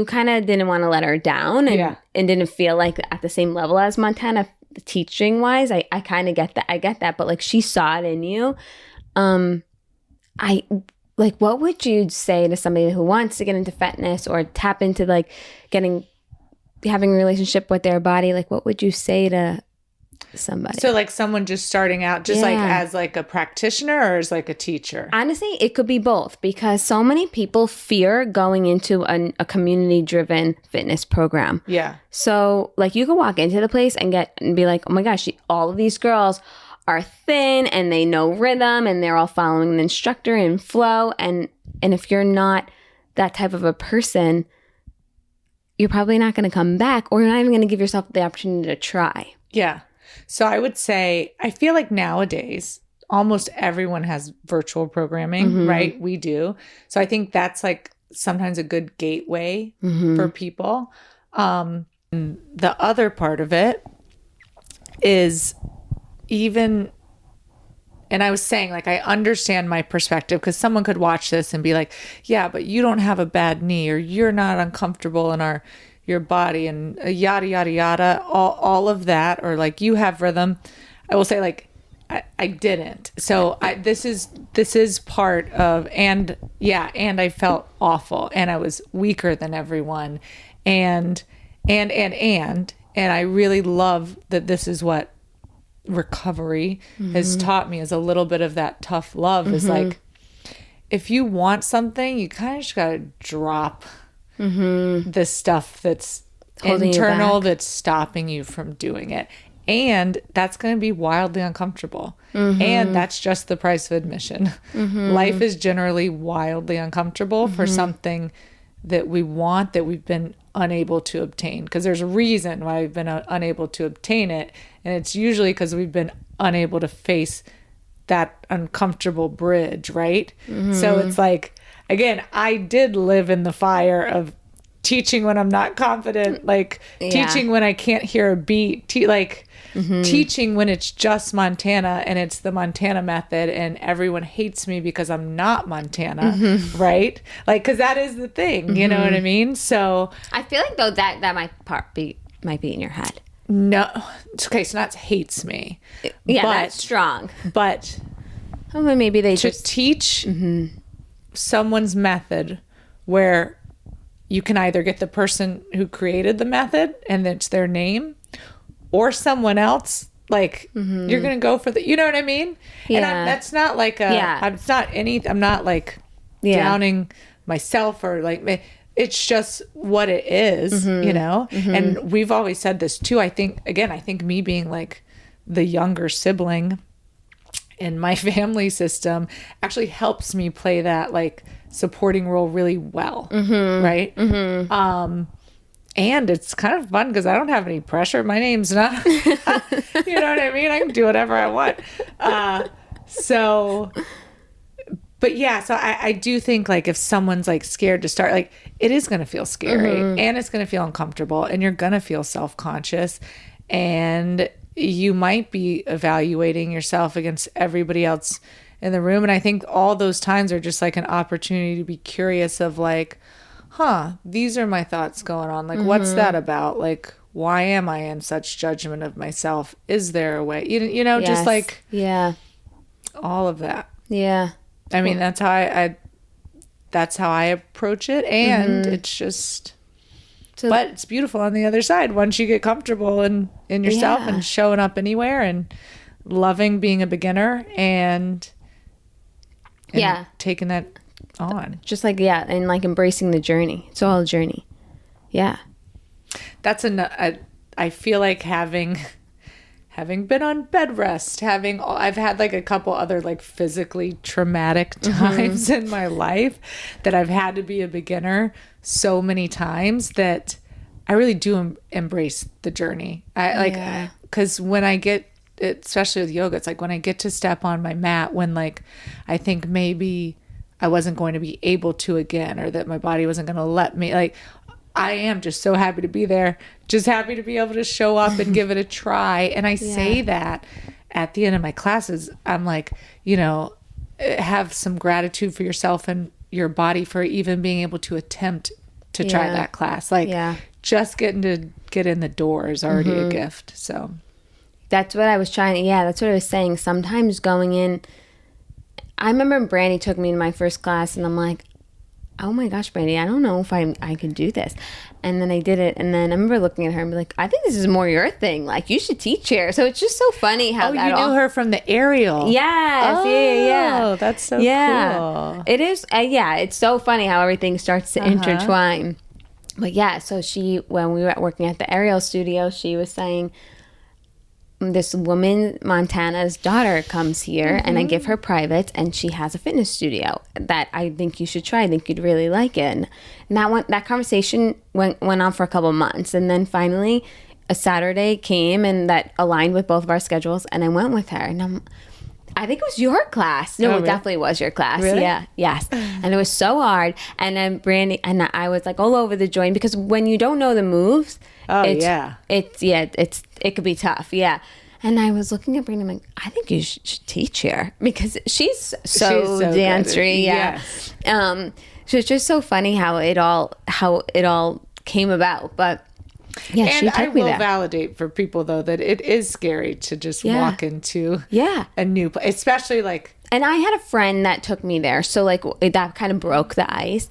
kind of didn't want to let her down and didn't feel like at the same level as Montana teaching wise. I kind of get that. I get that. But like, she saw it in you. What would you say to somebody who wants to get into fitness or tap into like having a relationship with their body? Like, what would you say to somebody? So like someone just starting out, just like as like a practitioner or as like a teacher? Honestly, it could be both, because so many people fear going into a community-driven fitness program. Yeah. So like you could walk into the place and be like, oh my gosh, all of these girls are thin and they know rhythm and they're all following the instructor in flow. And if you're not that type of a person, you're probably not going to come back, or you're not even going to give yourself the opportunity to try. Yeah. So I would say, I feel like nowadays, almost everyone has virtual programming, right? We do. So I think that's like sometimes a good gateway for people. The other part of it is even, and I was saying, like, I understand my perspective, because someone could watch this and be like, yeah, but you don't have a bad knee, or you're not uncomfortable in your body, and yada, yada, yada, all of that, or like you have rhythm. I will say, like, I didn't. So this is part of, and I felt awful, and I was weaker than everyone. And I really love that this is what recovery has taught me, is a little bit of that tough love is like, if you want something, you kind of just got to drop the stuff that's holding internal, that's stopping you from doing it. And that's going to be wildly uncomfortable. And that's just the price of admission. Life is generally wildly uncomfortable for something that we want, that we've been unable to obtain, because there's a reason why we've been unable to obtain it, and it's usually because we've been unable to face that uncomfortable bridge, right? So it's like, again, I did live in the fire of teaching when I'm not confident, like teaching when I can't hear a beat, teaching when it's just Montana and it's the Montana method and everyone hates me because I'm not Montana, right? Like, because that is the thing, you know what I mean? So I feel like though that might be in your head. No, okay, so not hates me. Yeah, but that's strong. But maybe they to just teach someone's method where you can either get the person who created the method and it's their name, or someone else, like you're going to go for the, you know what I mean? Yeah. And that's not like I'm not like downing myself or like, it's just what it is, you know? And we've always said this too. I think me being like the younger sibling in my family system actually helps me play that like supporting role really well. Right. And it's kind of fun because I don't have any pressure. My name's not, you know what I mean? I can do whatever I want. But yeah, so I do think like if someone's like scared to start, like it is going to feel scary and it's going to feel uncomfortable and you're going to feel self-conscious and you might be evaluating yourself against everybody else in the room. And I think all those times are just like an opportunity to be curious of like, these are my thoughts going on. Like, what's that about? Like, why am I in such judgment of myself? Is there a way? You know, Yes. just like Yeah. all of that. Yeah. I mean, that's how I approach it. And it's just, but it's beautiful on the other side. Once you get comfortable in yourself and showing up anywhere and loving being a beginner and taking that on. Just like, and like embracing the journey. It's all a journey. Yeah. That's I feel like having been on bed rest, I've had like a couple other like physically traumatic times in my life that I've had to be a beginner so many times that I really do embrace the journey. Because when I get, especially with yoga, it's like when I get to step on my mat, when like I think maybe I wasn't going to be able to again, or that my body wasn't going to let me, like I am just so happy to be there, just happy to be able to show up and give it a try. And I say that at the end of my classes. I'm like, you know, have some gratitude for yourself and your body for even being able to attempt to try that class. Like just getting to get in the door is already a gift. So that's what I was that's what I was saying. Sometimes going in, I remember Brandy took me to my first class and I'm like, oh my gosh, Brandy, I don't know if I could do this. And then I did it. And then I remember looking at her and be like, I think this is more your thing. Like, you should teach here. So it's just so funny how you knew her from the aerial. Yes. Oh, that's so cool. It is. It's so funny how everything starts to intertwine. But so when we were working at the aerial studio, she was saying, this woman, Montana's daughter, comes here and I give her privates, and she has a fitness studio that I think you should try. I think you'd really like it. And that conversation went on for a couple of months, and then finally a Saturday came and that aligned with both of our schedules, and I went with her. And I think it was your class. No, it really? Definitely was your class. Really? Yeah, yes. And it was so hard. And then Brandy and I was like all over the joint, because when you don't know the moves, it could be tough. Yeah. And I was looking at Brandy, I'm like, I think you should teach here, because she's so dancery. Yeah. Yes. So it's just so funny how it all came about. But yeah, and she took I me will there. Validate for people though that it is scary to just walk into a new place, especially like. And I had a friend that took me there, so like that kind of broke the ice.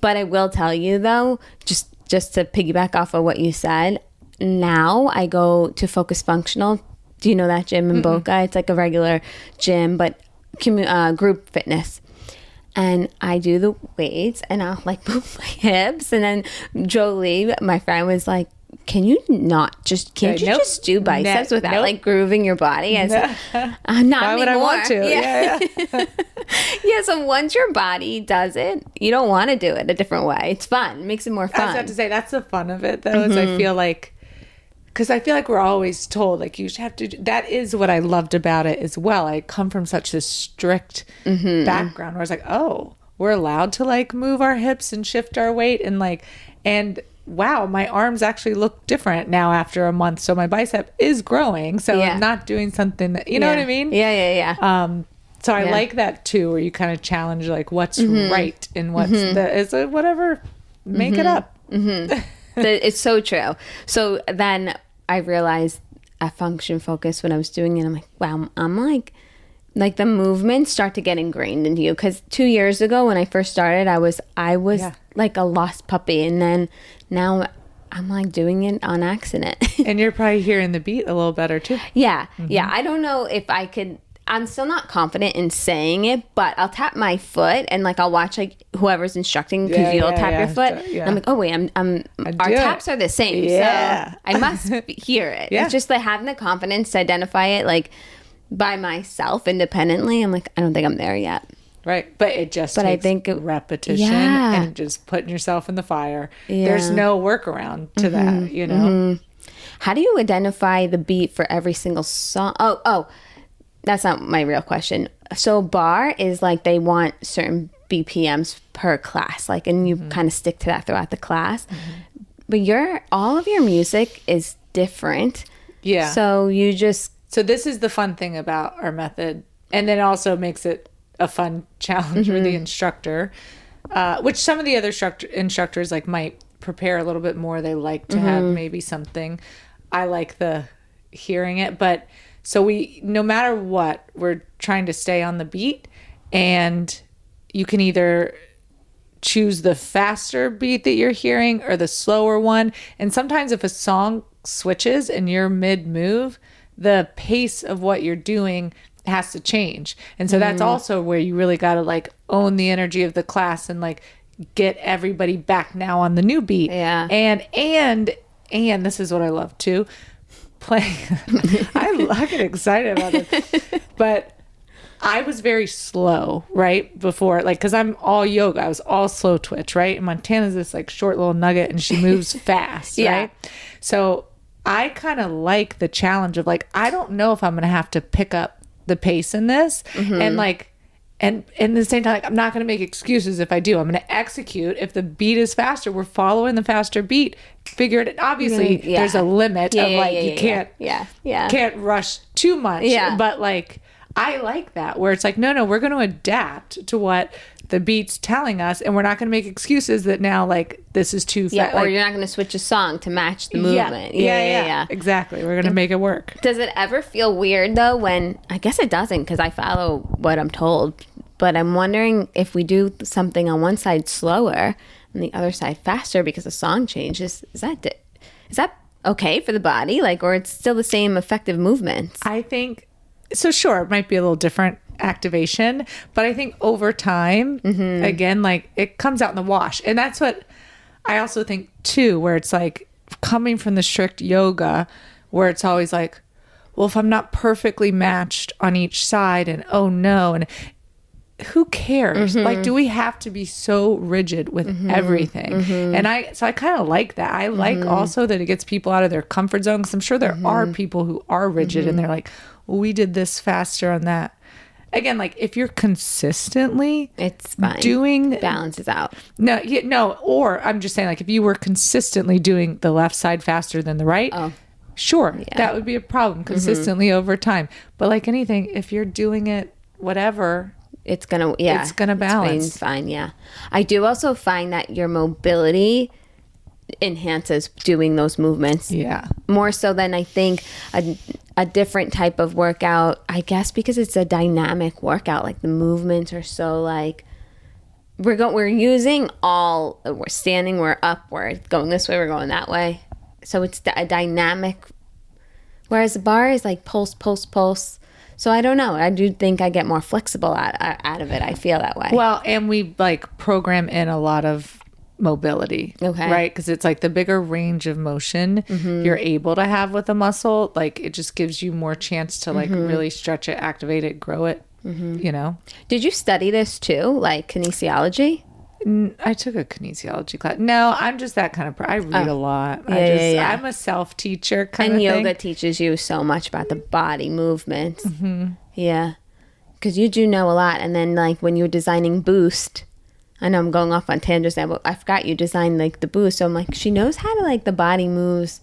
But I will tell you though, just to piggyback off of what you said, now I go to Focus Functional. Do you know that gym in Boca? It's like a regular gym, but group fitness. And I do the weights, and I'll like move my hips. And then Jolie, my friend, was like, "Can you just do biceps without like grooving your body?" I said, "Not Why anymore." would I want to? Yeah. So once your body does it, you don't want to do it a different way. It's fun. It makes it more fun. I was about to say, that's the fun of it though, is I feel like, because I feel like we're always told, like, you should have to that is what I loved about it as well. I come from such a strict background where I was like, oh, we're allowed to like move our hips and shift our weight and wow, my arms actually look different now after a month. So my bicep is growing. So I'm not doing something that, you know what I mean? Yeah. So I like that too, where you kind of challenge like what's right and what's whatever, make it up. It's so true. So then I realized at Function Focus when I was doing it, I'm like, wow, I'm like the movements start to get ingrained into you. Because 2 years ago when I first started, I was like a lost puppy. And then now I'm like doing it on accident. And you're probably hearing the beat a little better too. Yeah. I don't know if I could. I'm still not confident in saying it, but I'll tap my foot and like I'll watch like whoever's instructing, because you'll tap your foot. And I'm like, oh wait, our taps are the same, so I must hear it. It's just like having the confidence to identify it like by myself independently. I'm like, I don't think I'm there yet. Right, but it just takes I think repetition and just putting yourself in the fire. There's no workaround to that, you know. How do you identify the beat for every single song? Oh. That's not my real question. So bar is like they want certain BPMs per class, like, and you kind of stick to that throughout the class. But all of your music is different. Yeah. So So this is the fun thing about our method, and then also makes it a fun challenge for the instructor, which some of the other instructors like might prepare a little bit more. They like to have maybe something. I like the hearing it. But so no matter what, we're trying to stay on the beat, and you can either choose the faster beat that you're hearing or the slower one. And sometimes if a song switches and you're mid-move, the pace of what you're doing has to change. And so that's also where you really got to like own the energy of the class and like get everybody back now on the new beat. Yeah. And this is what I love too. Playing. I get excited about it. But I was very slow, right? Before, like, because I'm all yoga. I was all slow twitch, right? And Montana's this like short little nugget and she moves fast, right? So I kind of like the challenge of like, I don't know if I'm going to have to pick up the pace in this. And like, and at the same time, like, I'm not going to make excuses if I do. I'm going to execute. If the beat is faster, we're following the faster beat. Figure it. Obviously, there's a limit of like, you can't rush too much. But like, I like that where it's like, no, we're going to adapt to what the beat's telling us, and we're not going to make excuses that now like this is too fast. Or like, you're not going to switch a song to match the movement. Yeah. Exactly. We're going to make it work. Does it ever feel weird though when, I guess it doesn't because I follow what I'm told, but I'm wondering if we do something on one side slower and the other side faster because the song changes, is that okay for the body? Like, or it's still the same effective movements? I think so. Sure, it might be a little different activation, but I think over time, again, like it comes out in the wash. And that's what I also think too, where it's like coming from the strict yoga, where it's always like, well, if I'm not perfectly matched on each side, and oh no, and who cares? Like, do we have to be so rigid with everything? And I kind of like that. I like also that it gets people out of their comfort zone, because I'm sure there are people who are rigid and they're like, well, we did this faster on that. Again, like if you're consistently it's fine. Doing balances out. No, or I'm just saying, like if you were consistently doing the left side faster than the right, sure, that would be a problem consistently over time. But like anything, if you're doing it whatever, it's gonna balance. It's fine. Yeah, I do also find that your mobility enhances doing those movements. Yeah, more so than I think a different type of workout, I guess, because it's a dynamic workout. Like the movements are so like we're using all, we're standing, we're up, we're going this way, we're going that way. So it's a dynamic, whereas the bar is like pulse. So I don't know. I do think I get more flexible out of it. I feel that way. Well, and we like program in a lot of mobility, right? Because it's like the bigger range of motion you're able to have with a muscle, like it just gives you more chance to like really stretch it, activate it, grow it, you know. Did you study this too, like kinesiology? I took a kinesiology class. No, I'm just that kind of I read a lot. I'm a self-teacher kind of thing. And yoga teaches you so much about the body movements. Yeah, because you do know a lot. And then like when you're designing Boost, I know I'm going off on tangents now, but I forgot you designed like the Boost. So I'm like, she knows how to like the body moves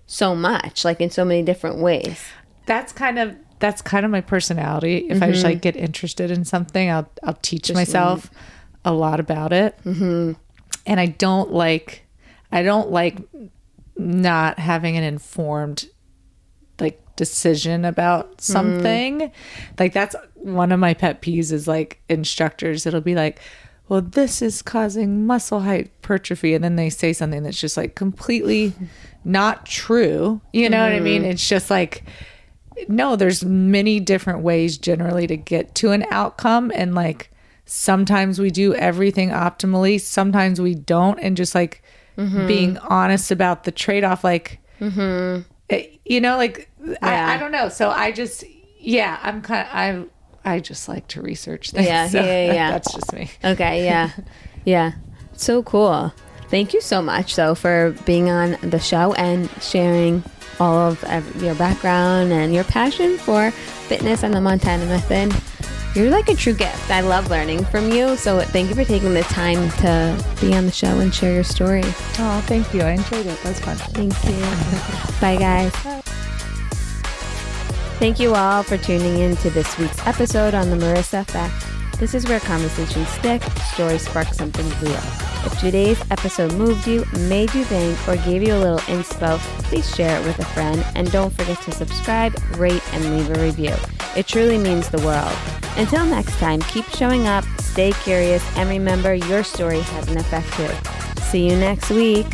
so much, like in so many different ways. That's kind of my personality. If I just like get interested in something, I'll teach myself a lot about it. And I don't like not having an informed like decision about something. Like that's one of my pet peeves is like instructors. It'll be like, well, this is causing muscle hypertrophy. And then they say something that's just like completely not true. You know what I mean? It's just like, no, there's many different ways generally to get to an outcome. And like, sometimes we do everything optimally. Sometimes we don't. And just like being honest about the trade-off, like, you know, like, I don't know. So I just, I just like to research things. Yeah. That's just me. Okay. Yeah. So cool. Thank you so much though for being on the show and sharing all of your background and your passion for fitness and the Montana Method. You're like a true gift. I love learning from you. So thank you for taking the time to be on the show and share your story. Oh, thank you. I enjoyed it. That was fun. Thank you. Bye, guys. Bye. Thank you all for tuning in to this week's episode on the Marissa Effect. This is where conversations stick, stories spark something real. If today's episode moved you, made you think, or gave you a little inspo, please share it with a friend. And don't forget to subscribe, rate, and leave a review. It truly means the world. Until next time, keep showing up, stay curious, and remember your story has an effect too. See you next week.